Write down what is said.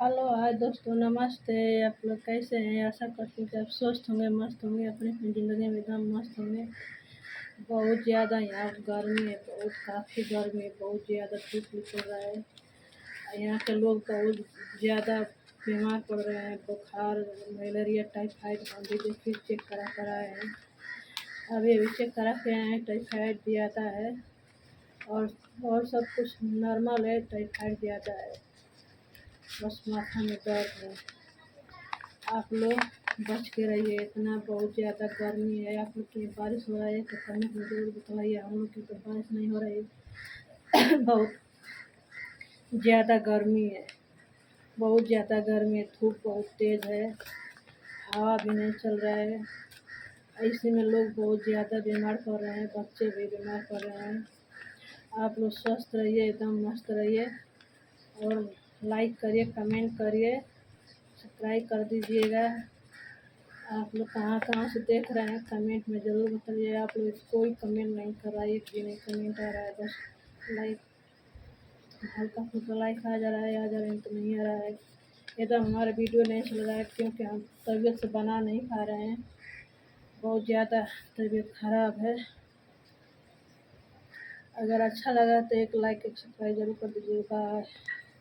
Hello hi दोस्तों, नमस्ते। आप लोग कैसे हैं? आशा करती हूँ कि आप स्वस्थ होंगे, मस्त होंगे, अपनी अपनी ज़िंदगी में एकदम मस्त होंगे। बहुत ज़्यादा यहाँ गर्मी है, बहुत काफ़ी गर्मी है, बहुत ज़्यादा धूप निकल रहा है। यहाँ के लोग बहुत ज़्यादा बीमार पड़ रहे हैं, बुखार, मलेरिया, टाइफाइड। हम भी देखिए चेक करा कर आए हैं, अभी अभी चेक करा के आए हैं। टाइफाइड ज़्यादा है और सब कुछ नॉर्मल है, टाइफाइड ज़्यादा है, बस माथा में दर्द है। आप लोग बच के रहिए, इतना बहुत ज़्यादा गर्मी है। आप लोग की बारिश हो रहा है तो कमेंट में जरूर बताइए। हम लोग की तो बारिश नहीं हो रही। बहुत ज़्यादा गर्मी है, बहुत ज़्यादा गर्मी है, धूप बहुत तेज़ है, हवा भी नहीं चल रहा है। ऐसे में लोग बहुत ज़्यादा बीमार पड़ रहे हैं, बच्चे भी बीमार पड़ रहे हैं। आप लोग स्वस्थ रहिए, एकदम मस्त रहिए और लाइक करिए, कमेंट करिए, सब्सक्राइब कर दीजिएगा। आप लोग कहाँ कहाँ से देख रहे हैं कमेंट में ज़रूर बताइए। आप लोग कोई कमेंट नहीं कर रहा है, एक भी नहीं कमेंट आ रहा है, बस लाइक हल्का फुल्का लाइक आ जा रहा है, तो नहीं आ रहा है। ये तो हमारा वीडियो नहीं चल रहा है क्योंकि हम तबीयत से बना नहीं पा रहे हैं, बहुत ज़्यादा तबीयत ख़राब है। अगर अच्छा लगा तो एक लाइक एक सब्सक्राइब जरूर कर दीजिएगा।